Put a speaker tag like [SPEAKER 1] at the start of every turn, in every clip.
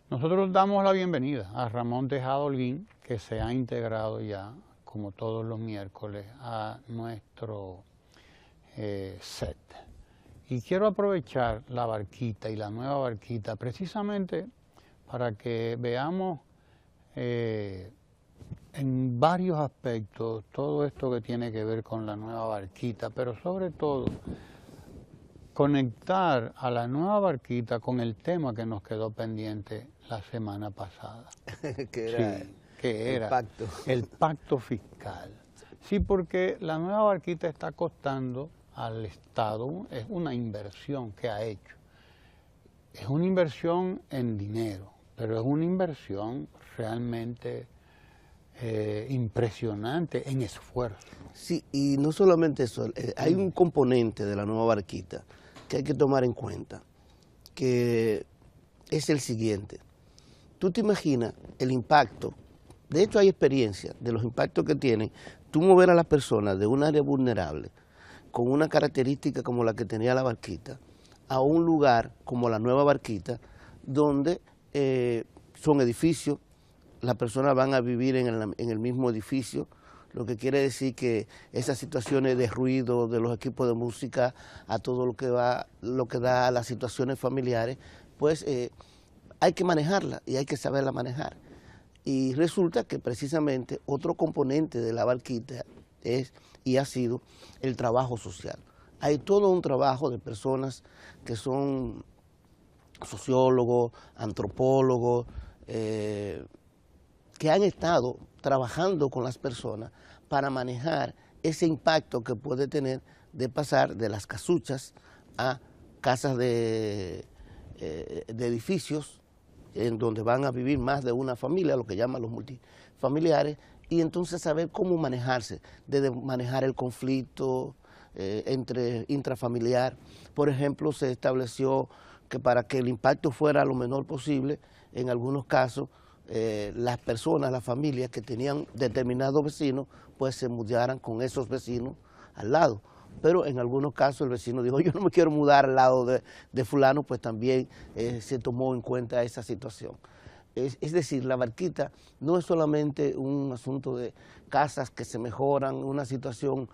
[SPEAKER 1] Nosotros damos la bienvenida a Ramón Tejada Holguín, que se ha integrado ya, como todos los miércoles, a nuestro set. Y quiero aprovechar la barquita y la nueva barquita precisamente para que veamos en varios aspectos todo esto que tiene que ver con la nueva barquita, pero sobre todo conectar a la nueva barquita con el tema que nos quedó pendiente la semana pasada.
[SPEAKER 2] que era
[SPEAKER 1] el pacto fiscal. Sí, porque la nueva barquita está costando al Estado, es una inversión que ha hecho. Es una inversión en dinero, pero es una inversión realmente impresionante en esfuerzo.
[SPEAKER 2] Sí, y no solamente eso, hay un componente de la nueva barquita que hay que tomar en cuenta, que es el siguiente. Tú te imaginas el impacto, de hecho hay experiencia de los impactos que tienen, tú mover a las personas de un área vulnerable con una característica como la que tenía la barquita, a un lugar como la nueva barquita, donde son edificios, las personas van a vivir en el mismo edificio, lo que quiere decir que esas situaciones de ruido de los equipos de música, a todo lo que da a las situaciones familiares, pues hay que manejarla y hay que saberla manejar. Y resulta que precisamente otro componente de la barquita es y ha sido el trabajo social. Hay todo un trabajo de personas que son sociólogos, antropólogos, que han estado trabajando con las personas para manejar ese impacto que puede tener de pasar de las casuchas a casas de edificios en donde van a vivir más de una familia, lo que llaman los multifamiliares, y entonces saber cómo manejarse, desde manejar el conflicto intrafamiliar. Por ejemplo, se estableció que para que el impacto fuera lo menor posible, en algunos casos, las personas, las familias que tenían determinados vecinos, pues se mudaran con esos vecinos al lado. Pero en algunos casos el vecino dijo, yo no me quiero mudar al lado de fulano, pues también se tomó en cuenta esa situación. Es decir, la barquita no es solamente un asunto de casas que se mejoran, una situación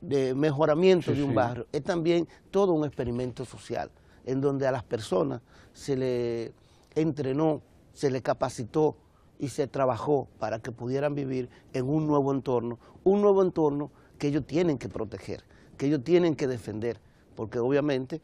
[SPEAKER 2] de mejoramiento de un barrio, es también todo un experimento social, en donde a las personas se le entrenó, se le capacitó y se trabajó para que pudieran vivir en un nuevo entorno que ellos tienen que proteger, que ellos tienen que defender, porque obviamente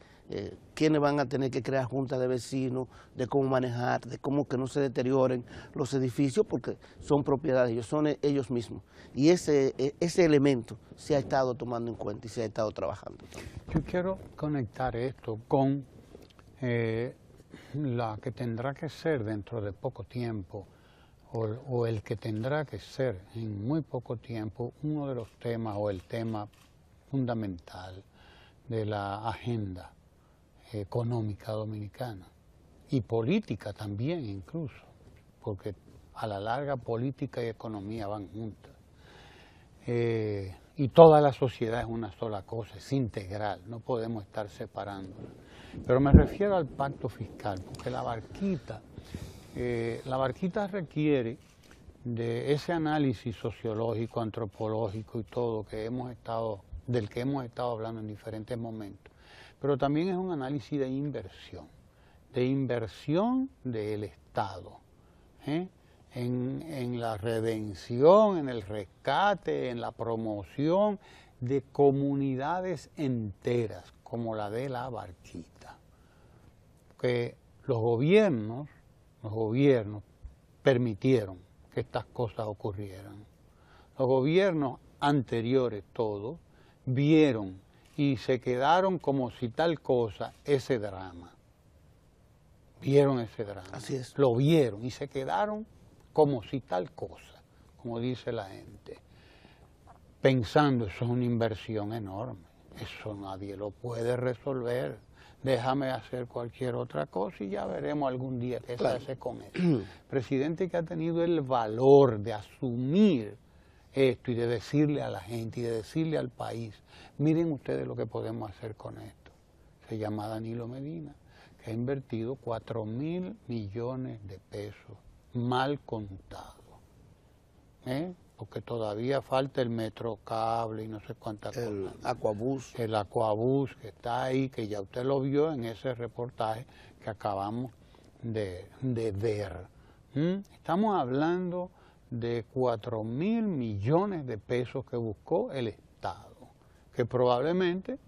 [SPEAKER 2] quienes van a tener que crear juntas de vecinos, de cómo manejar, de cómo que no se deterioren los edificios, porque son propiedad de ellos, son ellos mismos. Y ese elemento se ha estado tomando en cuenta y se ha estado trabajando.
[SPEAKER 1] Yo quiero conectar esto con la que tendrá que ser dentro de poco tiempo, o el que tendrá que ser en muy poco tiempo, uno de los temas o el tema fundamental de la agenda económica dominicana y política también incluso, porque a la larga política y economía van juntas. Y toda la sociedad es una sola cosa, es integral, no podemos estar separándola. Pero me refiero al pacto fiscal, porque la barquita requiere de ese análisis sociológico, antropológico y todo del que hemos estado hablando en diferentes momentos. Pero también es un análisis de inversión del Estado, en la redención, en el rescate, en la promoción de comunidades enteras, como la de la barquita. Que los gobiernos permitieron que estas cosas ocurrieran. Los gobiernos anteriores todos vieron y se quedaron como si tal cosa, ese drama. Vieron ese drama.
[SPEAKER 2] Así es.
[SPEAKER 1] Lo vieron y se quedaron como si tal cosa, como dice la gente, pensando, eso es una inversión enorme, eso nadie lo puede resolver, déjame hacer cualquier otra cosa y ya veremos algún día qué se hace con eso. Presidente que ha tenido el valor de asumir esto y de decirle a la gente y de decirle al país, miren ustedes lo que podemos hacer con esto. Se llama Danilo Medina, que ha invertido 4.000 millones de pesos mal contados, porque todavía falta el Metrocable y no sé cuántas cosas.
[SPEAKER 2] El Aquabús.
[SPEAKER 1] El Aquabús que está ahí, que ya usted lo vio en ese reportaje que acabamos de ver. Estamos hablando de 4.000 millones de pesos que buscó el Estado, que probablemente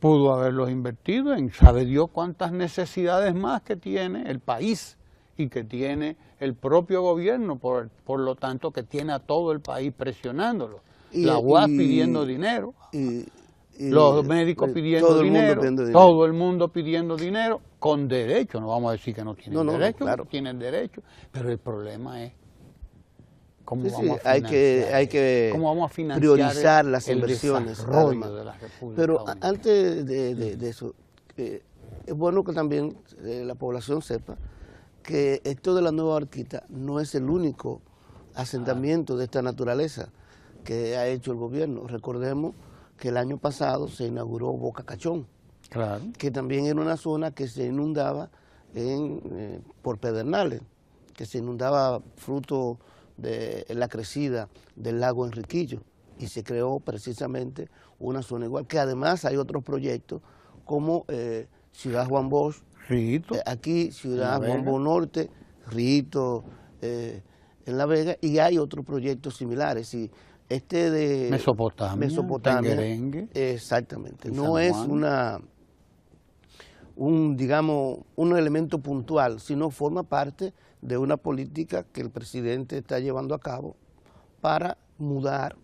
[SPEAKER 1] pudo haberlos invertido en sabe Dios cuántas necesidades más que tiene el país y que tiene el propio gobierno, por lo tanto que tiene a todo el país presionándolo. La UAS pidiendo dinero, los médicos pidiendo dinero, todo el mundo pidiendo dinero, con derecho, no vamos a decir que no tienen derecho, claro. Tienen derecho, pero el problema es cómo vamos a financiar,
[SPEAKER 2] hay que
[SPEAKER 1] cómo vamos a financiar
[SPEAKER 2] priorizar las inversiones.
[SPEAKER 1] De la República
[SPEAKER 2] Pero
[SPEAKER 1] Dominicana.
[SPEAKER 2] antes de eso, es bueno que también la población sepa que esto de la Nueva Barquita no es el único asentamiento de esta naturaleza que ha hecho el gobierno. Recordemos que el año pasado se inauguró Boca Cachón,
[SPEAKER 1] claro,
[SPEAKER 2] que también era una zona que se inundaba por pedernales, que se inundaba fruto de la crecida del lago Enriquillo, y se creó precisamente una zona igual, que además hay otros proyectos como Ciudad Juan Bosch, aquí Ciudad Juan Bosch Norte, Rito, en La Vega, y hay otros proyectos similares. Y este de
[SPEAKER 1] Mesopotamia,
[SPEAKER 2] Tenguerengue, exactamente, no es un elemento puntual, sino forma parte de una política que el presidente está llevando a cabo para mudar,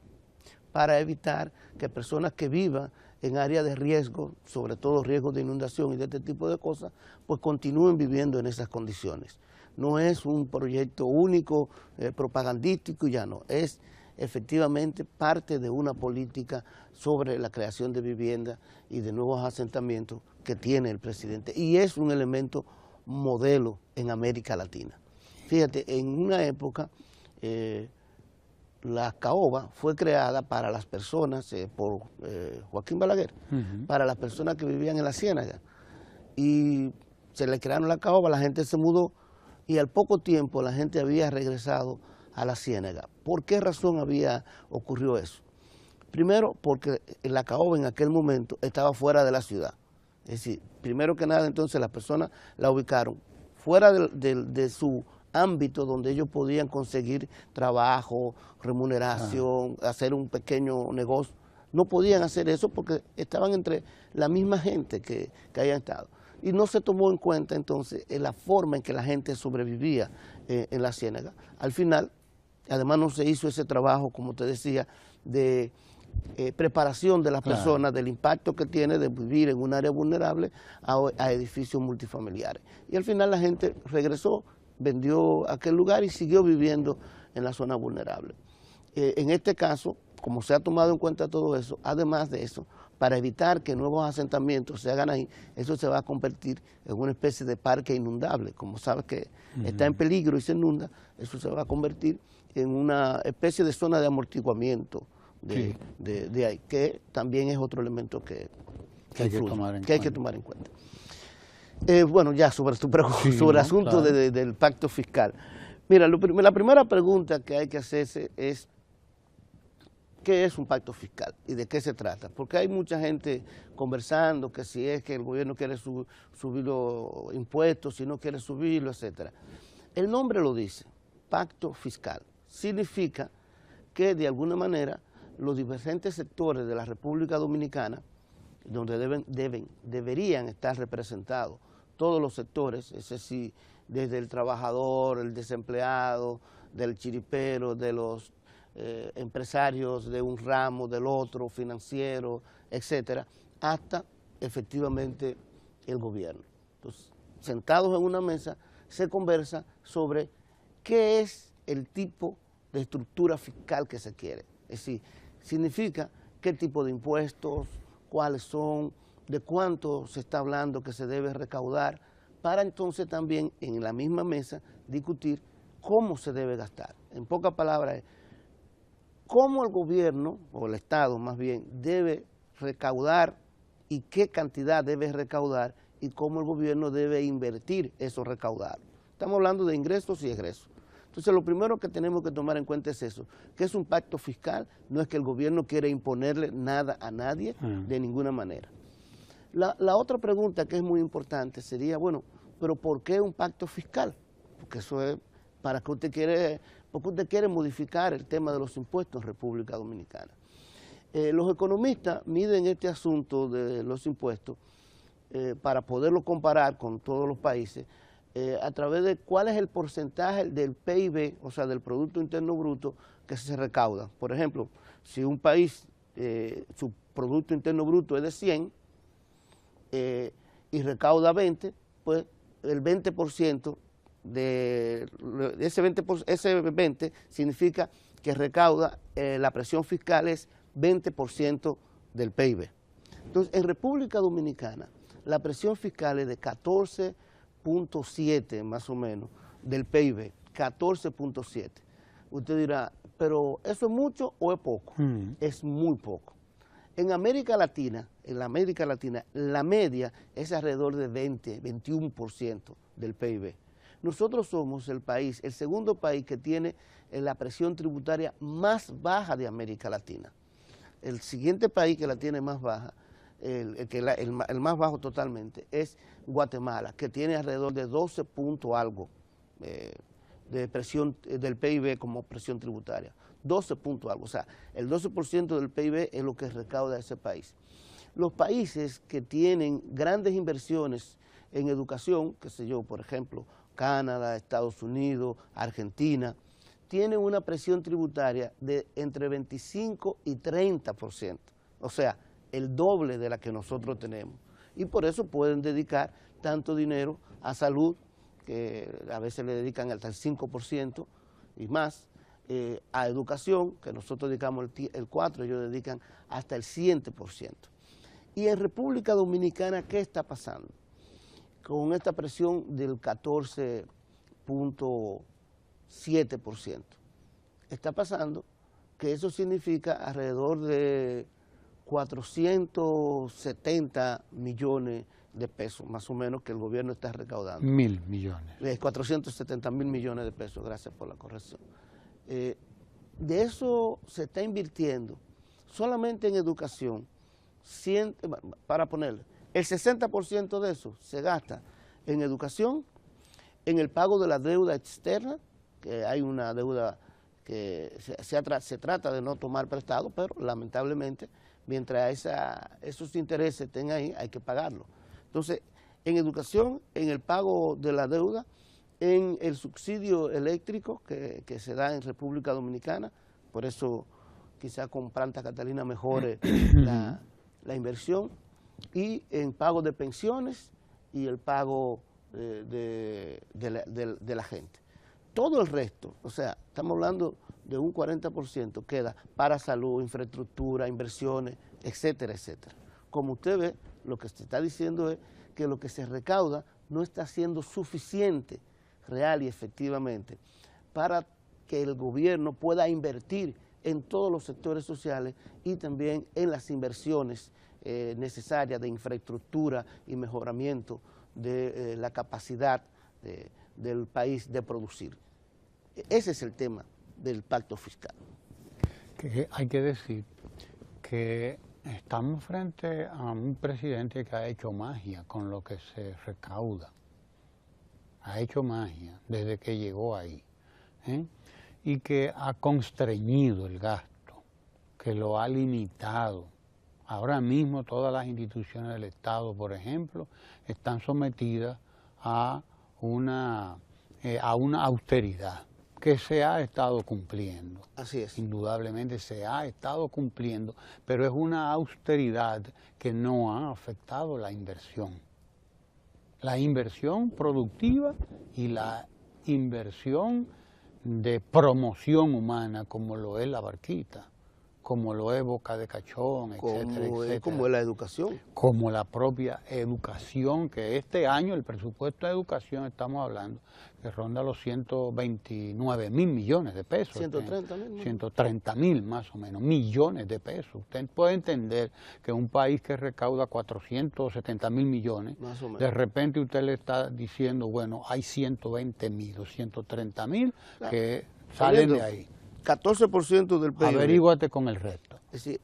[SPEAKER 2] para evitar que personas que vivan en áreas de riesgo, sobre todo riesgos de inundación y de este tipo de cosas, pues continúen viviendo en esas condiciones. No es un proyecto único, propagandístico, ya no, es efectivamente parte de una política sobre la creación de viviendas y de nuevos asentamientos que tiene el presidente. Y es un elemento modelo en América Latina. Fíjate, en una época la caoba fue creada para las personas, por Joaquín Balaguer, para las personas que vivían en la ciénaga. Y se le crearon la caoba, la gente se mudó y al poco tiempo la gente había regresado a la ciénaga. ¿Por qué razón ocurrió eso? Primero, porque la caoba en aquel momento estaba fuera de la ciudad. Es decir, primero que nada, entonces las personas la ubicaron fuera de su ámbito donde ellos podían conseguir trabajo, remuneración, hacer un pequeño negocio. No podían hacer eso porque estaban entre la misma gente que hayan estado. Y no se tomó en cuenta entonces la forma en que la gente sobrevivía en la ciénaga. Al final, además no se hizo ese trabajo, como te decía, de preparación de las personas, del impacto que tiene de vivir en un área vulnerable a edificios multifamiliares. Y al final la gente regresó, vendió aquel lugar y siguió viviendo en la zona vulnerable. En este caso, como se ha tomado en cuenta todo eso, además de eso, para evitar que nuevos asentamientos se hagan ahí, eso se va a convertir en una especie de parque inundable. Como sabes que está en peligro y se inunda, eso se va a convertir en una especie de zona de amortiguamiento de ahí, que también es otro elemento que hay que tomar en cuenta. Bueno, ya sobre tu pregunta, sobre el asunto del pacto fiscal. Mira, la primera pregunta que hay que hacerse es, ¿qué es un pacto fiscal y de qué se trata? Porque hay mucha gente conversando que si es que el gobierno quiere subir los impuestos, si no quiere subirlo, etc. El nombre lo dice, pacto fiscal. Significa que de alguna manera los diferentes sectores de la República Dominicana, donde deberían estar representados todos los sectores, es decir, desde el trabajador, el desempleado, del chiripero, de los empresarios de un ramo, del otro, financiero, etcétera, hasta efectivamente el gobierno. Entonces, sentados en una mesa, se conversa sobre qué es el tipo de estructura fiscal que se quiere. Es decir, significa qué tipo de impuestos, cuáles son, de cuánto se está hablando que se debe recaudar, para entonces también en la misma mesa discutir cómo se debe gastar. En pocas palabras, cómo el gobierno, o el Estado más bien, debe recaudar y qué cantidad debe recaudar y cómo el gobierno debe invertir esos recaudados. Estamos hablando de ingresos y egresos. Entonces, lo primero que tenemos que tomar en cuenta es eso, que es un pacto fiscal, no es que el gobierno quiera imponerle nada a nadie de ninguna manera. La otra pregunta que es muy importante sería, bueno, pero ¿por qué un pacto fiscal? Porque eso es para que porque usted quiere modificar el tema de los impuestos en República Dominicana. Los economistas miden este asunto de los impuestos para poderlo comparar con todos los países a través de cuál es el porcentaje del PIB, o sea, del Producto Interno Bruto que se recauda. Por ejemplo, si un país, su Producto Interno Bruto es de 100 y recauda 20, pues el 20% de ese 20 significa que recauda, la presión fiscal es 20% del PIB. Entonces, en República Dominicana, la presión fiscal es de 14.7 más o menos del PIB, 14.7. Usted dirá, pero ¿eso es mucho o es poco? Es muy poco. En la América Latina, la media es alrededor de 21% del PIB. Nosotros somos el segundo país que tiene la presión tributaria más baja de América Latina. El siguiente país que la tiene más baja, el más bajo totalmente, es Guatemala, que tiene alrededor de 12 punto algo de presión del PIB como presión tributaria. 12 punto algo, o sea, el 12% del PIB es lo que recauda ese país. Los países que tienen grandes inversiones en educación, qué sé yo, por ejemplo, Canadá, Estados Unidos, Argentina, tienen una presión tributaria de entre 25 y 30%, o sea, el doble de la que nosotros tenemos. Y por eso pueden dedicar tanto dinero a salud, que a veces le dedican hasta el 5% y más, a educación, que nosotros dedicamos el 4%, ellos dedican hasta el 100%. Y en República Dominicana, ¿qué está pasando? Con esta presión del 14.7%. Está pasando que eso significa alrededor de 470 millones de pesos, más o menos, que el gobierno está recaudando.
[SPEAKER 1] 1.000 millones.
[SPEAKER 2] 470 mil millones de pesos, gracias por la corrección. De eso se está invirtiendo solamente en educación, para ponerle, el 60% de eso se gasta en educación, en el pago de la deuda externa, que hay una deuda que se trata de no tomar prestado, pero lamentablemente, mientras esos intereses estén ahí, hay que pagarlo. Entonces, en educación, en el pago de la deuda, en el subsidio eléctrico que se da en República Dominicana, por eso quizá con Planta Catalina mejore la inversión, y en pago de pensiones y el pago de la gente. Todo el resto, o sea, estamos hablando de un 40% queda para salud, infraestructura, inversiones, etcétera, etcétera. Como usted ve, lo que se está diciendo es que lo que se recauda no está siendo suficiente real y efectivamente para que el gobierno pueda invertir en todos los sectores sociales y también en las inversiones necesarias de infraestructura y mejoramiento de la capacidad del país de producir. Ese es el tema del pacto fiscal.
[SPEAKER 1] Que hay que decir que estamos frente a un presidente que ha hecho magia con lo que se recauda. Ha hecho magia desde que llegó ahí, y que ha constreñido el gasto, que lo ha limitado. Ahora mismo todas las instituciones del Estado, por ejemplo, están sometidas a una austeridad que se ha estado cumpliendo.
[SPEAKER 2] Así es.
[SPEAKER 1] Indudablemente se ha estado cumpliendo, pero es una austeridad que no ha afectado la inversión productiva y la inversión de promoción humana, como lo es la barquita. como lo es Boca de Cachón, etcétera, etcétera.
[SPEAKER 2] Como es la educación.
[SPEAKER 1] Como la propia educación, que este año el presupuesto de educación, estamos hablando, que ronda los 129 mil millones de pesos.
[SPEAKER 2] 130 mil.
[SPEAKER 1] 130 mil más o menos, millones de pesos. Usted puede entender que un país que recauda 470 mil millones,
[SPEAKER 2] más o menos,
[SPEAKER 1] de repente usted le está diciendo, bueno, hay 120 mil o 130 mil que salen de ahí.
[SPEAKER 2] 14% del PIB.
[SPEAKER 1] Averíguate con el resto.
[SPEAKER 2] Es decir,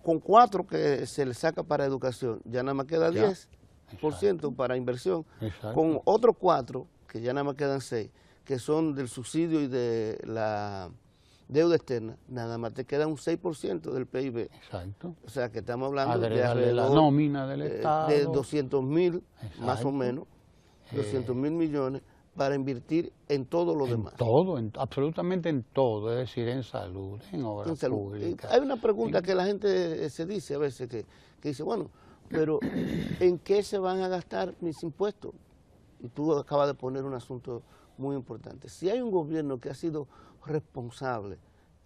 [SPEAKER 2] con 4 que se le saca para educación, ya nada más queda 10% para inversión.
[SPEAKER 1] Exacto.
[SPEAKER 2] Con otros 4, que ya nada más quedan 6, que son del subsidio y de la deuda externa, nada más te queda un 6% del PIB.
[SPEAKER 1] Exacto.
[SPEAKER 2] O sea que estamos hablando
[SPEAKER 1] de
[SPEAKER 2] alrededor
[SPEAKER 1] la nómina del Estado.
[SPEAKER 2] De 200 mil, más o menos, 200 mil millones, para invertir en todo lo demás.
[SPEAKER 1] Todo, absolutamente en todo, es decir, en salud, en obras públicas.
[SPEAKER 2] Hay una pregunta que la gente se dice a veces, que dice, bueno, pero ¿en qué se van a gastar mis impuestos? Y tú acabas de poner un asunto muy importante. Si hay un gobierno que ha sido responsable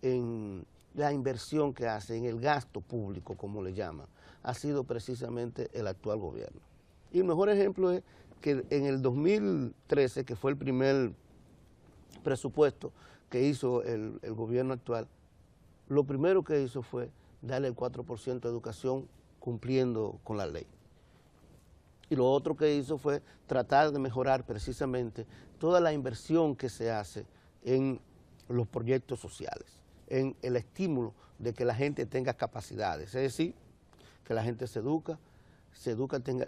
[SPEAKER 2] en la inversión que hace, en el gasto público, como le llaman, ha sido precisamente el actual gobierno. Y el mejor ejemplo es que en el 2013, que fue el primer presupuesto que hizo el gobierno actual, lo primero que hizo fue darle el 4% de educación cumpliendo con la ley. Y lo otro que hizo fue tratar de mejorar precisamente toda la inversión que se hace en los proyectos sociales, en el estímulo de que la gente tenga capacidades, es decir, que la gente se educa,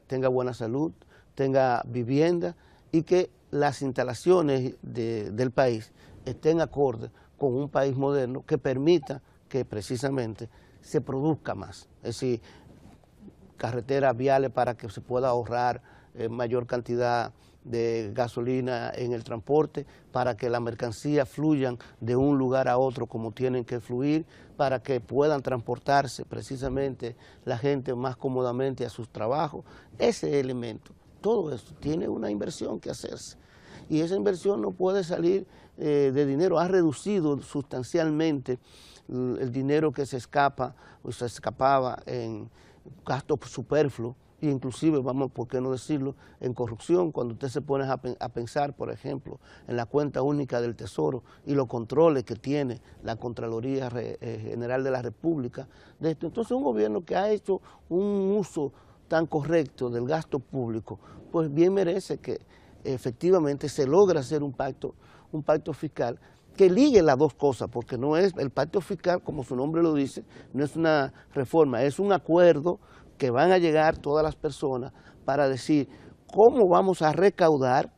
[SPEAKER 2] tenga buena salud, tenga vivienda y que las instalaciones del país estén acorde con un país moderno que permita que precisamente se produzca más. Es decir, carreteras viales para que se pueda ahorrar mayor cantidad de gasolina en el transporte, para que las mercancías fluyan de un lugar a otro como tienen que fluir, para que puedan transportarse precisamente la gente más cómodamente a sus trabajos. Ese elemento, todo eso tiene una inversión que hacerse. Y esa inversión no puede salir de dinero. Ha reducido sustancialmente el dinero que se escapaba en gastos superfluos, e inclusive, vamos, ¿por qué no decirlo?, en corrupción. Cuando usted se pone a pensar, por ejemplo, en la cuenta única del Tesoro y los controles que tiene la Contraloría General de la República de esto. Entonces, un gobierno que ha hecho un uso tan correcto del gasto público, pues bien merece que efectivamente se logre hacer un pacto fiscal que ligue las dos cosas, porque no es el pacto fiscal, como su nombre lo dice, no es una reforma, es un acuerdo que van a llegar todas las personas para decir cómo vamos a recaudar,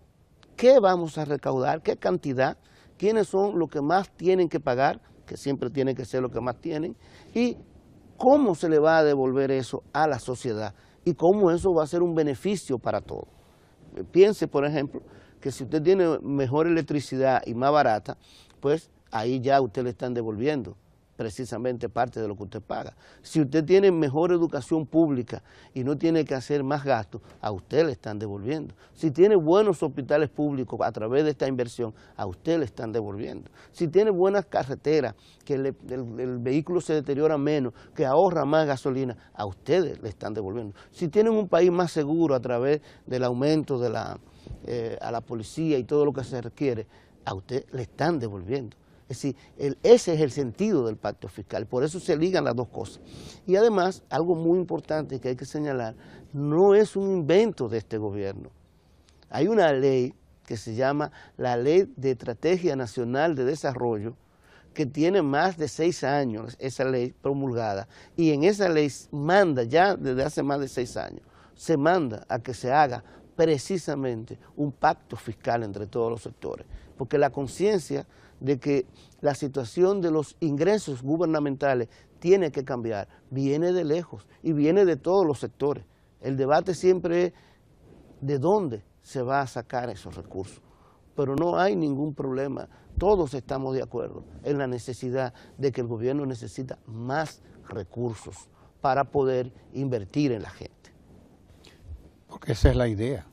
[SPEAKER 2] qué vamos a recaudar, qué cantidad, quiénes son los que más tienen que pagar, que siempre tienen que ser los que más tienen, y cómo se le va a devolver eso a la sociedad y cómo eso va a ser un beneficio para todos. Piense, por ejemplo, que si usted tiene mejor electricidad y más barata, pues ahí ya usted le están devolviendo precisamente parte de lo que usted paga. Si usted tiene mejor educación pública y no tiene que hacer más gastos, a usted le están devolviendo. Si tiene buenos hospitales públicos a través de esta inversión, a usted le están devolviendo. Si tiene buenas carreteras, que el vehículo se deteriora menos, que ahorra más gasolina, a ustedes le están devolviendo. Si tienen un país más seguro a través del aumento de a la policía y todo lo que se requiere, a usted le están devolviendo. Es decir, ese es el sentido del pacto fiscal, por eso se ligan las dos cosas. Y además, algo muy importante que hay que señalar, no es un invento de este gobierno. Hay una ley que se llama la Ley de Estrategia Nacional de Desarrollo, que tiene más de 6 años, esa ley promulgada, y en esa ley manda ya desde hace más de 6 años, se manda a que se haga precisamente un pacto fiscal entre todos los sectores, porque la conciencia de que la situación de los ingresos gubernamentales tiene que cambiar, viene de lejos y viene de todos los sectores. El debate siempre es de dónde se va a sacar esos recursos, pero no hay ningún problema, todos estamos de acuerdo en la necesidad de que el gobierno necesita más recursos para poder invertir en la gente.
[SPEAKER 1] Porque esa es la idea.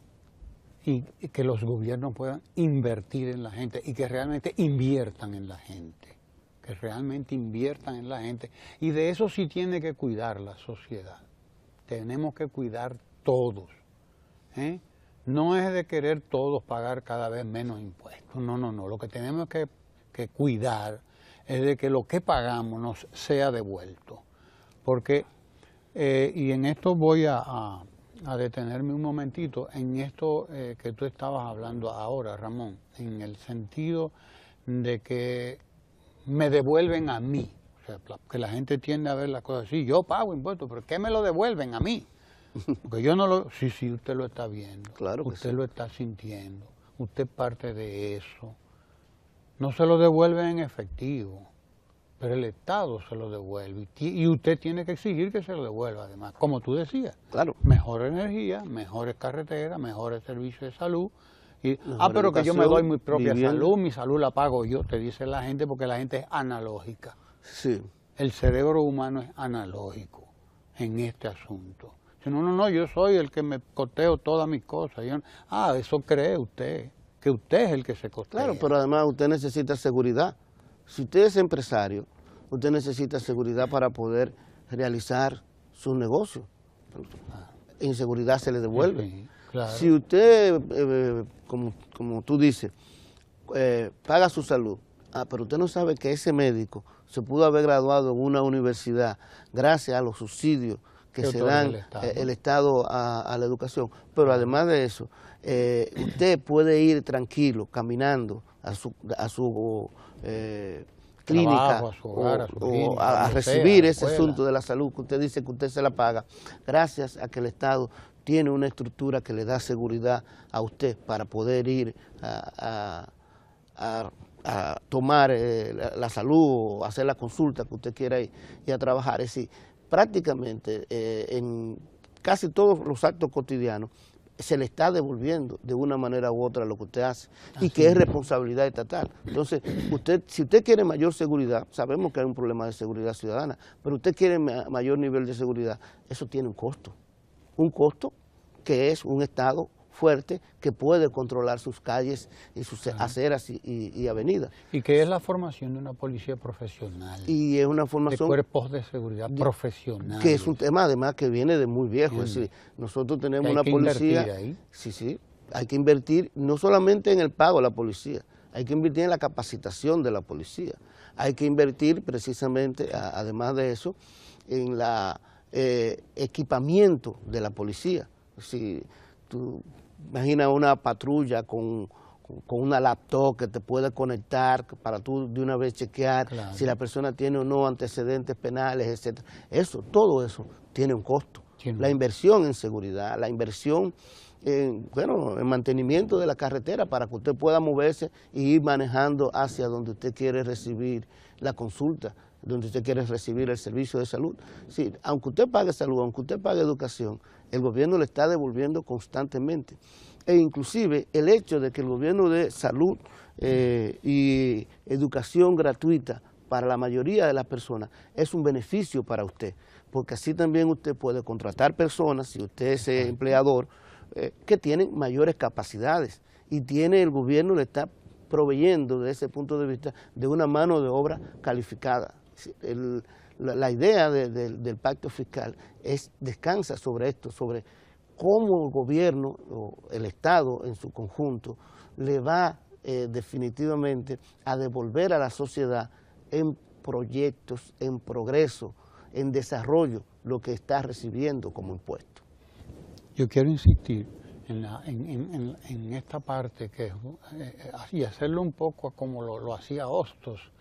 [SPEAKER 1] Y que los gobiernos puedan invertir en la gente y que realmente inviertan en la gente. que realmente inviertan en la gente. Y de eso sí tiene que cuidar la sociedad. Tenemos que cuidar todos. No es de querer todos pagar cada vez menos impuestos. No. Lo que tenemos que cuidar es de que lo que pagamos nos sea devuelto. Porque, y en esto voy a detenerme un momentito, en esto que tú estabas hablando ahora, Ramón, en el sentido de que me devuelven a mí. O sea, que la gente tiende a ver las cosas así. Yo pago impuestos, pero ¿qué me lo devuelven a mí? Porque yo no lo... Sí, usted lo está viendo.
[SPEAKER 2] Claro que
[SPEAKER 1] usted
[SPEAKER 2] sí.
[SPEAKER 1] lo está sintiendo. Usted es parte de eso. No se lo devuelven en efectivo, pero el Estado se lo devuelve. Y usted tiene que exigir que se lo devuelva, además. Como tú decías,
[SPEAKER 2] Claro.
[SPEAKER 1] mejor energía, mejores carreteras, mejores servicios de salud. Pero que yo me
[SPEAKER 2] educación,
[SPEAKER 1] doy mi propia
[SPEAKER 2] vivienda.
[SPEAKER 1] salud, mi salud la pago yo, te dice la gente, porque la gente es analógica.
[SPEAKER 2] Sí.
[SPEAKER 1] El cerebro humano es analógico en este asunto. No, yo soy el que me costeo todas mis cosas. Eso cree usted, que usted es el que se costea.
[SPEAKER 2] Claro, pero además usted necesita seguridad. Si usted es empresario, usted necesita seguridad para poder realizar su negocio. Inseguridad se le devuelve.
[SPEAKER 1] Sí, claro.
[SPEAKER 2] Si usted, como tú dices, paga su salud, pero usted no sabe que ese médico se pudo haber graduado en una universidad gracias a los subsidios que se dan el Estado a la educación. Pero además de eso, usted puede ir tranquilo, caminando a su clínica,
[SPEAKER 1] trabajo, a su hogar,
[SPEAKER 2] o a recibir ese asunto de la salud que usted dice que usted se la paga, gracias a que el Estado tiene una estructura que le da seguridad a usted para poder ir a tomar la salud o hacer la consulta que usted quiera ir y a trabajar. Es decir, prácticamente en casi todos los actos cotidianos se le está devolviendo de una manera u otra lo que usted hace y que es responsabilidad estatal. Entonces, si usted quiere mayor seguridad, sabemos que hay un problema de seguridad ciudadana, pero usted quiere mayor nivel de seguridad, eso tiene un costo que es un Estado fuerte que puede controlar sus calles y sus aceras y avenidas.
[SPEAKER 1] Y que es la formación de una policía profesional.
[SPEAKER 2] Y es una formación
[SPEAKER 1] de cuerpos de seguridad profesional.
[SPEAKER 2] Que es un tema además que viene de muy viejo. Es decir, nosotros tenemos una policía. Ahí. Sí, hay que invertir no solamente en el pago de la policía, hay que invertir en la capacitación de la policía. Hay que invertir precisamente, además de eso, en el equipamiento de la policía. Si tú imaginas una patrulla con una laptop que te puede conectar para tú de una vez chequear si la persona tiene o no antecedentes penales, etcétera. Todo eso tiene un costo. La inversión en seguridad, la inversión en mantenimiento de la carretera para que usted pueda moverse y ir manejando hacia donde usted quiere recibir la consulta, donde usted quiere recibir el servicio de salud. Sí, aunque usted pague salud, aunque usted pague educación, el gobierno le está devolviendo constantemente. E inclusive el hecho de que el gobierno dé salud y educación gratuita para la mayoría de las personas es un beneficio para usted, porque así también usted puede contratar personas, si usted es empleador, que tienen mayores capacidades y el gobierno le está proveyendo desde ese punto de vista de una mano de obra calificada. La idea del pacto fiscal descansa sobre esto, sobre cómo el gobierno o el Estado en su conjunto le va definitivamente a devolver a la sociedad en proyectos, en progreso, en desarrollo, lo que está recibiendo como impuesto.
[SPEAKER 1] Yo quiero insistir en esta parte y hacerlo un poco como lo hacía Hostos,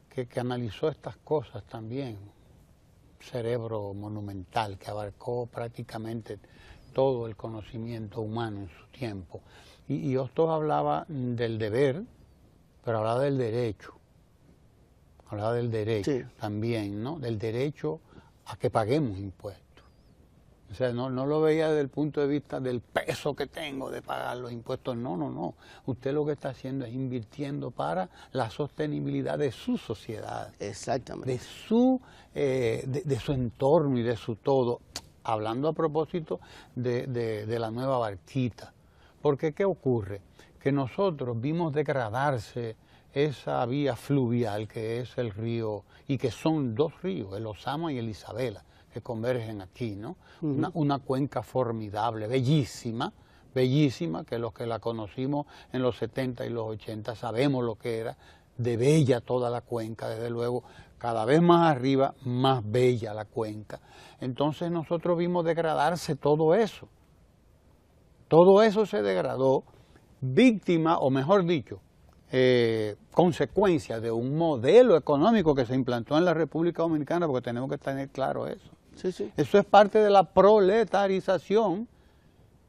[SPEAKER 1] que analizó estas cosas también, cerebro monumental que abarcó prácticamente todo el conocimiento humano en su tiempo. Y Hostos hablaba del deber, pero hablaba del derecho. Hablaba del derecho también, ¿no? Del derecho a que paguemos impuestos. O sea, no lo veía desde el punto de vista del peso que tengo de pagar los impuestos. No. Usted lo que está haciendo es invirtiendo para la sostenibilidad de su sociedad.
[SPEAKER 2] Exactamente.
[SPEAKER 1] De su entorno y de su todo. Hablando a propósito de la nueva barquita. Porque, ¿qué ocurre? Que nosotros vimos degradarse esa vía fluvial que es el río, y que son dos ríos, el Ozama y el Isabela, que convergen aquí, ¿no? Una cuenca formidable, bellísima, bellísima, que los que la conocimos en los 70 y los 80 sabemos lo que era, de bella toda la cuenca, desde luego, cada vez más arriba, más bella la cuenca. Entonces nosotros vimos degradarse todo eso. Todo eso se degradó, víctima, o mejor dicho, consecuencia de un modelo económico que se implantó en la República Dominicana, porque tenemos que tener claro eso.
[SPEAKER 2] Sí, sí.
[SPEAKER 1] Eso es parte de la proletarización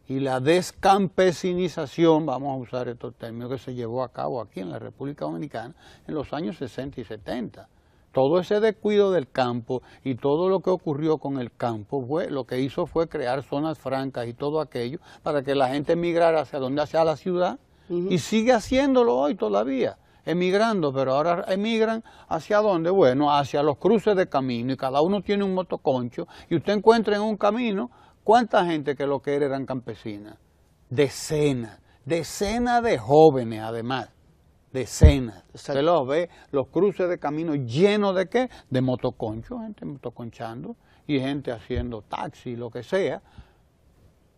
[SPEAKER 1] y la descampesinización, vamos a usar estos términos, que se llevó a cabo aquí en la República Dominicana en los años 60 y 70. Todo ese descuido del campo y todo lo que ocurrió con el campo, lo que hizo fue crear zonas francas y todo aquello para que la gente emigrara hacia donde, hacia la ciudad, y sigue haciéndolo hoy todavía, emigrando, pero ahora emigran ¿hacia dónde? Bueno, hacia los cruces de camino, y cada uno tiene un motoconcho, y usted encuentra en un camino ¿cuánta gente que lo que eran campesinas? Decenas de jóvenes además, decenas. Usted los ve, los cruces de camino llenos de ¿qué? De motoconchos, gente motoconchando, y gente haciendo taxi, lo que sea.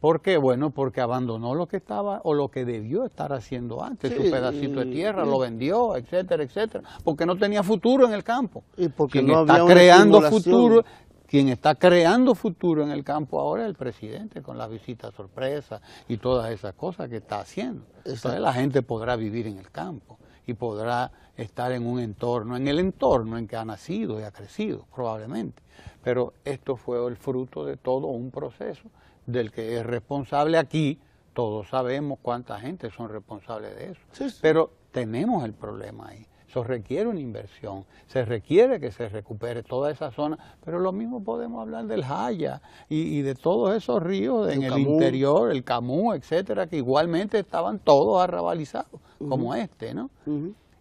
[SPEAKER 1] ¿Por qué? Bueno, porque abandonó lo que estaba o lo que debió estar haciendo antes, su pedacito de tierra, lo vendió, etcétera, etcétera, porque no tenía futuro en el campo.
[SPEAKER 2] Y porque
[SPEAKER 1] quien
[SPEAKER 2] no
[SPEAKER 1] está
[SPEAKER 2] había
[SPEAKER 1] creando futuro, quien está creando futuro en el campo ahora es el presidente, con la visita sorpresa y todas esas cosas que está haciendo. Entonces la gente podrá vivir en el campo y podrá estar en un entorno, en el entorno en que ha nacido y ha crecido, probablemente. Pero esto fue el fruto de todo un proceso del que es responsable aquí. Todos sabemos cuánta gente son responsables de eso. Sí, sí. Pero tenemos el problema ahí. Eso requiere una inversión, se requiere que se recupere toda esa zona, pero lo mismo podemos hablar del Jaya y de todos esos ríos en el interior, el Camú, etcétera, que igualmente estaban todos arrabalizados, como este, ¿no?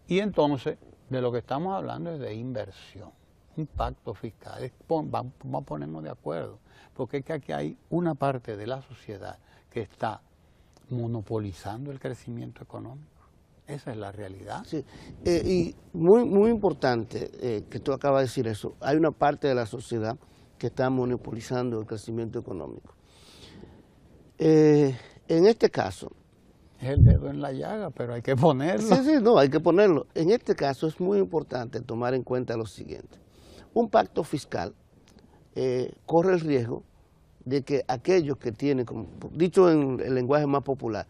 [SPEAKER 1] Y entonces, de lo que estamos hablando es de inversión, un pacto fiscal. Vamos a ponernos de acuerdo, porque es que aquí hay una parte de la sociedad que está monopolizando el crecimiento económico. Esa es la realidad.
[SPEAKER 2] Sí. Y muy importante que tú acabas de decir eso. Hay una parte de la sociedad que está monopolizando el crecimiento económico. En este caso...
[SPEAKER 1] Es el dedo en la llaga, pero hay que ponerlo.
[SPEAKER 2] Sí, no, hay que ponerlo. En este caso es muy importante tomar en cuenta lo siguiente. Un pacto fiscal corre el riesgo de que aquellos que tienen, como dicho en el lenguaje más popular,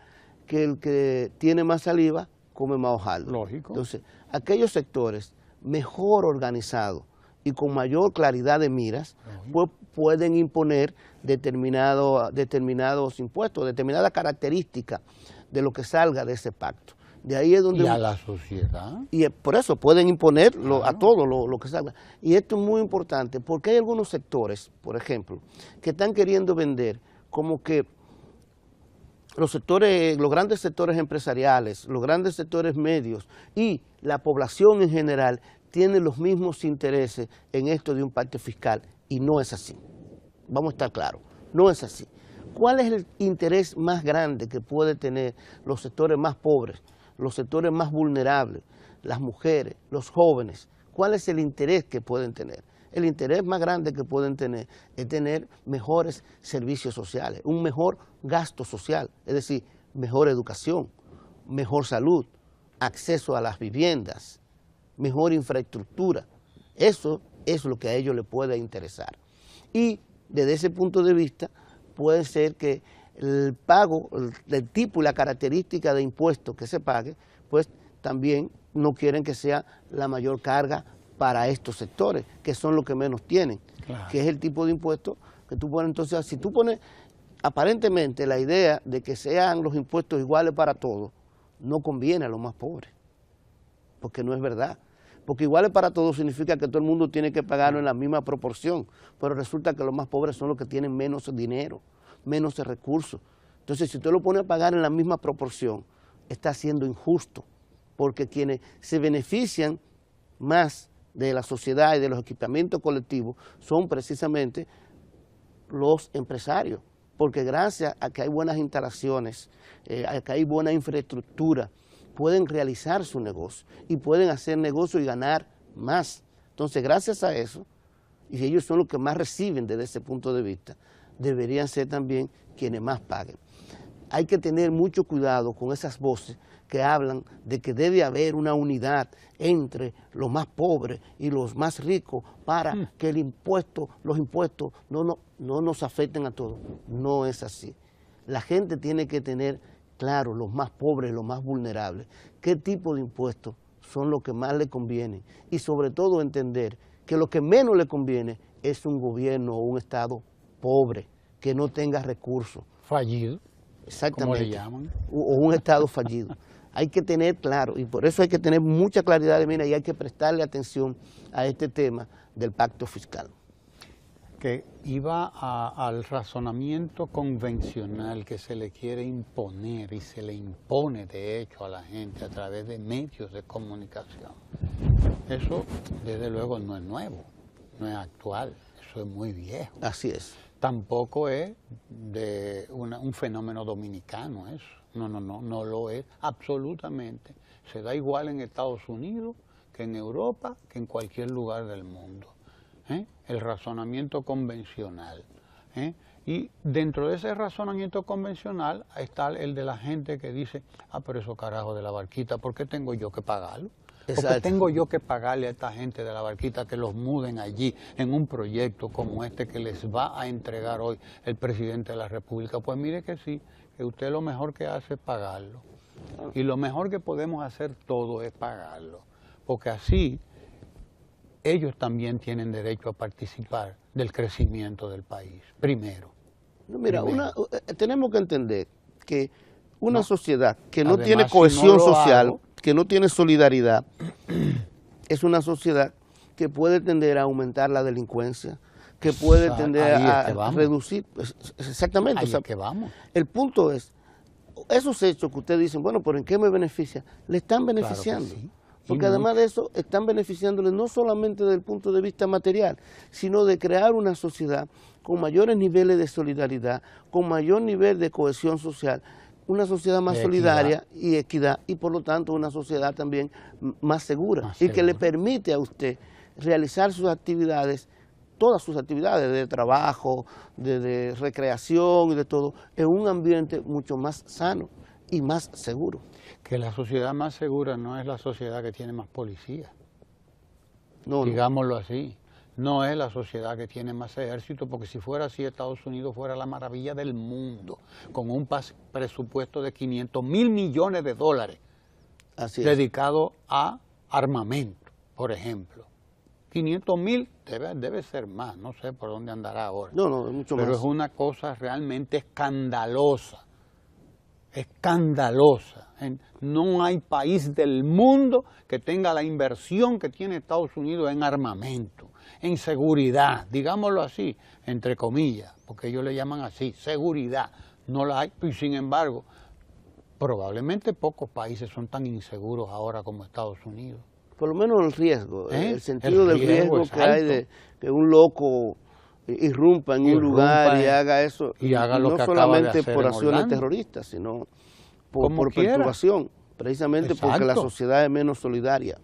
[SPEAKER 2] que el que tiene más saliva come más hojaldrado.
[SPEAKER 1] Lógico.
[SPEAKER 2] Entonces, aquellos sectores mejor organizados y con mayor claridad de miras, pues pueden imponer determinados impuestos, determinadas características de lo que salga de ese pacto. De ahí es donde...
[SPEAKER 1] Y a la sociedad.
[SPEAKER 2] Y por eso pueden imponerlo a todo lo que salga. Y esto es muy importante porque hay algunos sectores, por ejemplo, que están queriendo vender como que los grandes sectores empresariales, los grandes sectores medios y la población en general tienen los mismos intereses en esto de un pacto fiscal, y no es así. Vamos a estar claros, no es así. ¿Cuál es el interés más grande que puede tener los sectores más pobres, los sectores más vulnerables, las mujeres, los jóvenes? ¿Cuál es el interés que pueden tener? El interés más grande que pueden tener es tener mejores servicios sociales, un mejor gasto social, es decir, mejor educación, mejor salud, acceso a las viviendas, mejor infraestructura. Eso es lo que a ellos les puede interesar. Y desde ese punto de vista puede ser que el pago, el tipo y la característica de impuestos que se pague, pues también no quieren que sea la mayor carga para estos sectores, que son los que menos tienen, claro, que es el tipo de impuesto que tú pones. Entonces, si tú pones aparentemente la idea de que sean los impuestos iguales para todos, no conviene a los más pobres, porque no es verdad. Porque iguales para todos significa que todo el mundo tiene que pagarlo en la misma proporción, pero resulta que los más pobres son los que tienen menos dinero, menos recursos. Entonces, si usted lo pone a pagar en la misma proporción, está siendo injusto, porque quienes se benefician más de la sociedad y de los equipamientos colectivos son precisamente los empresarios, porque gracias a que hay buenas instalaciones, a que hay buena infraestructura, pueden realizar su negocio y pueden hacer negocio y ganar más. Entonces, gracias a eso, y ellos son los que más reciben desde ese punto de vista, deberían ser también quienes más paguen. Hay que tener mucho cuidado con esas voces que hablan de que debe haber una unidad entre los más pobres y los más ricos para que los impuestos no nos afecten a todos. No es así. La gente tiene que tener claro, los más pobres, los más vulnerables, qué tipo de impuestos son los que más le convienen y sobre todo entender que lo que menos le conviene es un gobierno o un Estado pobre, que no tenga recursos.
[SPEAKER 1] Fallido.
[SPEAKER 2] Exactamente.
[SPEAKER 1] ¿Cómo le llaman?
[SPEAKER 2] O un Estado fallido. Hay que tener claro, y por eso hay que tener mucha claridad de mira y hay que prestarle atención a este tema del pacto fiscal.
[SPEAKER 1] Que iba al razonamiento convencional que se le quiere imponer y se le impone de hecho a la gente a través de medios de comunicación. Eso desde luego no es nuevo, no es actual, eso es muy viejo.
[SPEAKER 2] Así es.
[SPEAKER 1] Tampoco es de un fenómeno dominicano eso, no lo es absolutamente. Se da igual en Estados Unidos que en Europa, que en cualquier lugar del mundo. El razonamiento convencional. Y dentro de ese razonamiento convencional está el de la gente que dice, pero eso carajo de la barquita, ¿por qué tengo yo que pagarlo? ¿Por qué tengo yo que pagarle a esta gente de la barquita que los muden allí en un proyecto como este que les va a entregar hoy el presidente de la República? Pues mire que sí, que usted lo mejor que hace es pagarlo. Y lo mejor que podemos hacer todo es pagarlo, porque así ellos también tienen derecho a participar del crecimiento del país, primero.
[SPEAKER 2] Mira, tenemos que entender que una sociedad que no
[SPEAKER 1] Además,
[SPEAKER 2] tiene cohesión social, que no tiene solidaridad, es una sociedad que puede tender a aumentar la delincuencia, que puede tender a reducir. Exactamente.
[SPEAKER 1] Ahí es que vamos.
[SPEAKER 2] El punto es, esos hechos que ustedes dicen, bueno, pero ¿en qué me beneficia? Le están beneficiando. Claro que sí. Porque además de eso, están beneficiándole no solamente desde el punto de vista material, sino de crear una sociedad con mayores niveles de solidaridad, con mayor nivel de cohesión social, una sociedad más solidaria y equidad, y por lo tanto una sociedad también más segura, que le permite a usted realizar sus actividades, todas sus actividades de trabajo, de recreación y de todo, en un ambiente mucho más sano y más seguro.
[SPEAKER 1] Que la sociedad más segura no es la sociedad que tiene más policías, digámoslo así. No es la sociedad que tiene más ejército, porque si fuera así, Estados Unidos fuera la maravilla del mundo, con un presupuesto de 500.000 millones de dólares dedicado a armamento, por ejemplo. 500.000 debe ser más, no sé por dónde andará ahora.
[SPEAKER 2] No, es mucho más.
[SPEAKER 1] Pero es una cosa realmente escandalosa. Escandalosa. No hay país del mundo que tenga la inversión que tiene Estados Unidos en armamento, en seguridad, digámoslo así, entre comillas, porque ellos le llaman así, seguridad. No la hay, y sin embargo, probablemente pocos países son tan inseguros ahora como Estados Unidos.
[SPEAKER 2] Por lo menos el riesgo, el sentido del riesgo que hay de que un loco irrumpa en un lugar y haga eso,
[SPEAKER 1] y haga lo
[SPEAKER 2] no
[SPEAKER 1] que
[SPEAKER 2] solamente
[SPEAKER 1] acaba de
[SPEAKER 2] por
[SPEAKER 1] hacer
[SPEAKER 2] acciones terroristas, sino por perturbación, precisamente porque la sociedad es menos solidaria.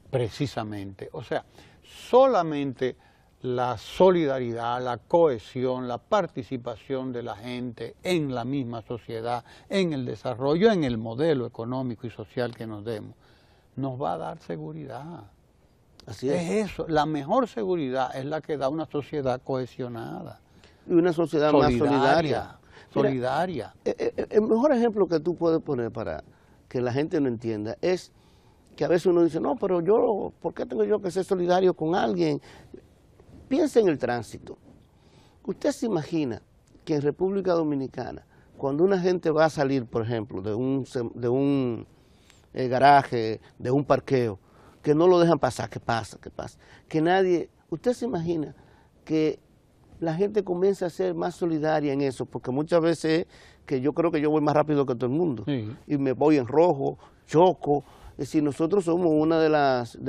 [SPEAKER 1] Precisamente, o sea, solamente la solidaridad, la cohesión, la participación de la gente en la misma sociedad, en el desarrollo, en el modelo económico y social que nos demos, nos va a dar seguridad.
[SPEAKER 2] Así es.
[SPEAKER 1] Es eso, la mejor seguridad es la que da una sociedad cohesionada.
[SPEAKER 2] Y una sociedad más solidaria.
[SPEAKER 1] Solidaria.
[SPEAKER 2] El mejor ejemplo que tú puedes poner para que la gente lo entienda es que a veces uno dice, no, pero yo, ¿por qué tengo yo que ser solidario con alguien? Piensa en el tránsito. Usted se imagina que en República Dominicana, cuando una gente va a salir, por ejemplo, de un garaje, de un parqueo, que no lo dejan pasar, ¿qué pasa? Que nadie, usted se imagina que la gente comienza a ser más solidaria en eso, porque muchas veces que yo creo que yo voy más rápido que todo el mundo, y me voy en rojo, choco. Es decir, nosotros somos uno de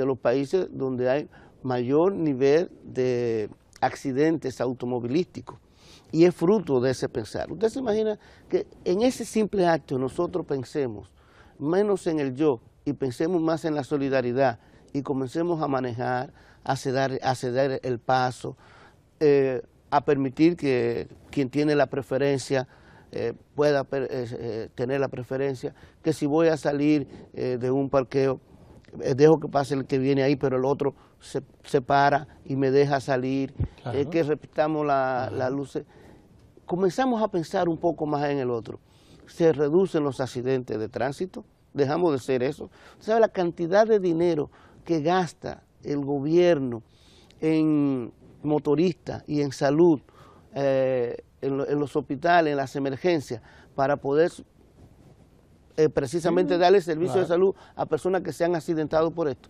[SPEAKER 2] los países donde hay mayor nivel de accidentes automovilísticos, y es fruto de ese pensar. Usted se imagina que en ese simple acto nosotros pensemos menos en el yo y pensemos más en la solidaridad y comencemos a manejar, a ceder el paso, a permitir que quien tiene la preferencia pueda tener la preferencia, que si voy a salir de un parqueo, dejo que pase el que viene ahí, pero el otro se para y me deja salir,
[SPEAKER 1] Claro.
[SPEAKER 2] que repitamos las luces. Comenzamos a pensar un poco más en el otro. Se reducen los accidentes de tránsito, dejamos de ser eso. ¿Sabe la cantidad de dinero que gasta el gobierno en motoristas y en salud, en los hospitales, en las emergencias, para poder precisamente darle servicio de salud a personas que se han accidentado por esto?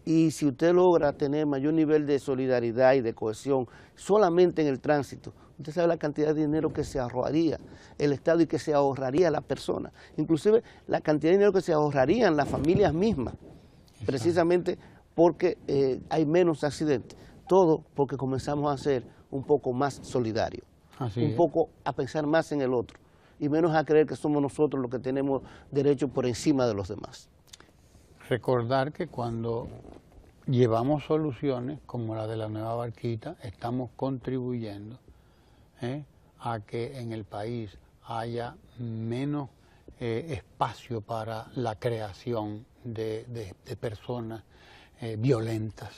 [SPEAKER 2] Y si usted logra tener mayor nivel de solidaridad y de cohesión solamente en el tránsito, usted sabe la cantidad de dinero que se ahorraría el Estado y que se ahorraría la persona. Inclusive la cantidad de dinero que se ahorrarían las familias mismas, precisamente porque hay menos accidentes. Todo porque comenzamos a ser un poco más solidarios, un poco a pensar más en el otro y menos a creer que somos nosotros los que tenemos derecho por encima de los demás.
[SPEAKER 1] Recordar que cuando llevamos soluciones como la de la nueva barquita, estamos contribuyendo a que en el país haya menos espacio para la creación de personas violentas,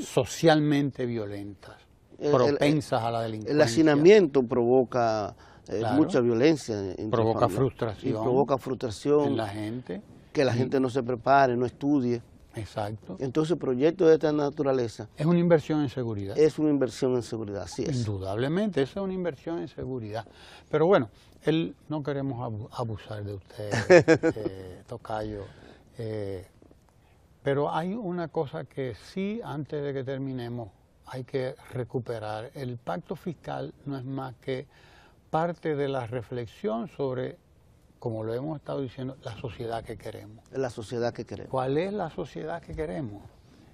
[SPEAKER 1] socialmente violentas, propensas a la delincuencia.
[SPEAKER 2] El hacinamiento provoca mucha violencia.
[SPEAKER 1] Provoca frustración.
[SPEAKER 2] Y provoca frustración
[SPEAKER 1] en la gente.
[SPEAKER 2] Que la gente no se prepare, no estudie.
[SPEAKER 1] Exacto.
[SPEAKER 2] Entonces, proyectos de esta naturaleza...
[SPEAKER 1] Es una inversión en seguridad.
[SPEAKER 2] Es una inversión en seguridad, así es.
[SPEAKER 1] Indudablemente, esa es una inversión en seguridad. Pero bueno, no queremos abusar de usted, tocayo. Pero hay una cosa que sí, antes de que terminemos, hay que recuperar. El pacto fiscal no es más que parte de la reflexión sobre, como lo hemos estado diciendo, la sociedad que queremos.
[SPEAKER 2] La sociedad que queremos.
[SPEAKER 1] ¿Cuál es la sociedad que queremos?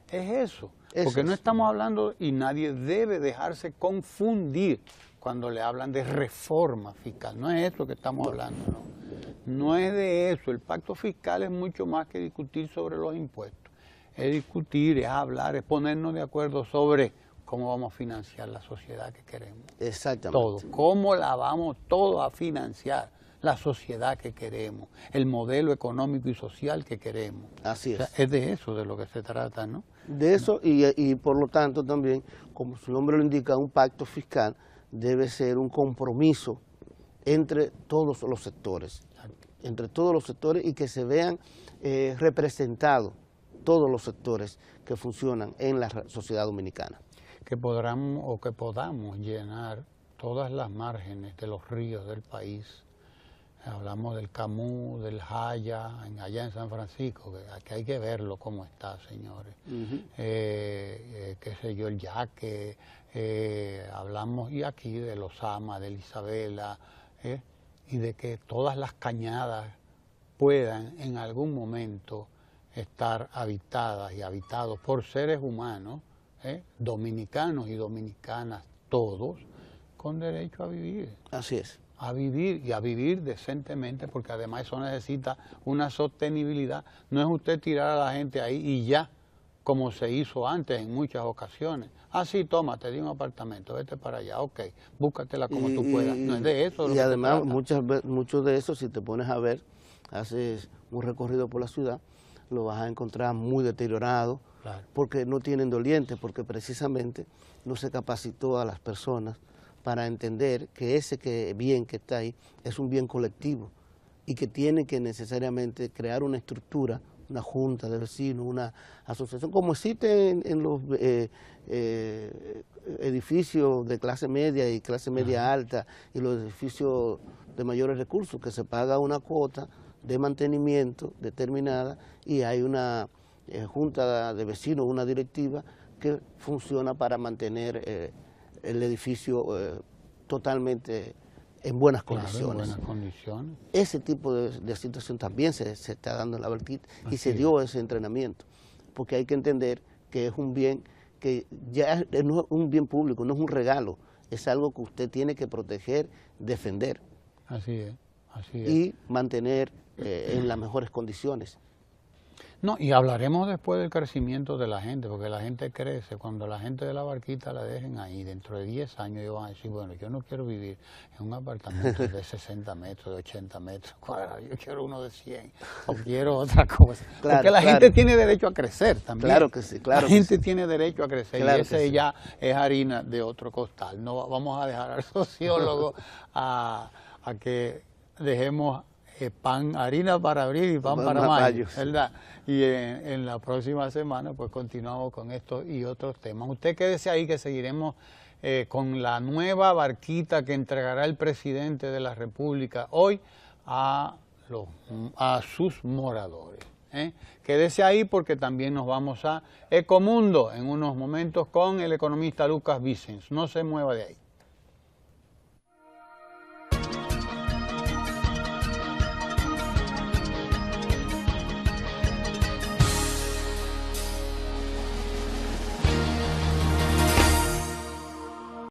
[SPEAKER 1] Es eso. Porque no estamos hablando, y nadie debe dejarse confundir cuando le hablan de reforma fiscal. No es eso que estamos hablando, no. No es de eso. El pacto fiscal es mucho más que discutir sobre los impuestos. Es discutir, es hablar, es ponernos de acuerdo sobre cómo vamos a financiar la sociedad que queremos.
[SPEAKER 2] Exactamente.
[SPEAKER 1] Todo. Cómo la vamos todo a financiar. La sociedad que queremos, el modelo económico y social que queremos.
[SPEAKER 2] Así es.
[SPEAKER 1] O sea, es de eso de lo que se trata, ¿no?
[SPEAKER 2] De eso y por lo tanto también, como su nombre lo indica, un pacto fiscal debe ser un compromiso entre todos los sectores. Entre todos los sectores y que se vean representados todos los sectores que funcionan en la sociedad dominicana.
[SPEAKER 1] Que podamos llenar todas las márgenes de los ríos del país. Hablamos del Camus, del Jaya, allá en San Francisco, que hay que verlo cómo está, señores. Qué sé yo, el Yaque, hablamos y aquí de los Ama, de Isabela, y de que todas las cañadas puedan en algún momento estar habitadas y habitados por seres humanos, dominicanos y dominicanas todos, con derecho a vivir.
[SPEAKER 2] Así es.
[SPEAKER 1] A vivir y a vivir decentemente, porque además eso necesita una sostenibilidad. No es usted tirar a la gente ahí y ya, como se hizo antes en muchas ocasiones. Ah, sí, toma, te di un apartamento, vete para allá, ok, búscatela como tú puedas. No es de eso.
[SPEAKER 2] Y además, muchos de esos, si te pones a ver, haces un recorrido por la ciudad, lo vas a encontrar muy deteriorado, claro, porque no tienen dolientes, porque precisamente no se capacitó a las personas para entender que ese bien que está ahí es un bien colectivo y que tiene que necesariamente crear una estructura, una junta de vecinos, una asociación, como existe en los edificios de clase media y clase media alta y los edificios de mayores recursos, que se paga una cuota de mantenimiento determinada y hay una junta de vecinos, una directiva que funciona para mantener el edificio totalmente en buenas condiciones.
[SPEAKER 1] En buenas condiciones.
[SPEAKER 2] Ese tipo de situación también se está dando en la Barquita y se dio ese entrenamiento, porque hay que entender que es un bien que ya no es un bien público, no es un regalo, es algo que usted tiene que proteger, defender.
[SPEAKER 1] Así es, así es.
[SPEAKER 2] Y mantener en las mejores condiciones.
[SPEAKER 1] No, y hablaremos después del crecimiento de la gente, porque la gente crece. Cuando la gente de la barquita la dejen ahí, dentro de 10 años ellos van a decir, bueno, yo no quiero vivir en un apartamento de 60 metros, de 80 metros cuadrados, yo quiero uno de 100, o quiero otra cosa.
[SPEAKER 2] Claro,
[SPEAKER 1] porque la gente tiene derecho a crecer también.
[SPEAKER 2] Claro que sí, claro.
[SPEAKER 1] La gente tiene derecho a crecer,
[SPEAKER 2] Claro
[SPEAKER 1] y ese
[SPEAKER 2] sí.
[SPEAKER 1] ya es harina de otro costal. No vamos a dejar al sociólogo a que dejemos harina para abril y pan para mayo, ¿verdad? Y en la próxima semana pues continuamos con estos y otros temas. Usted quédese ahí que seguiremos con la nueva barquita que entregará el presidente de la República hoy a sus moradores. Quédese ahí porque también nos vamos a Ecomundo en unos momentos con el economista Lucas Vicens. No se mueva de ahí.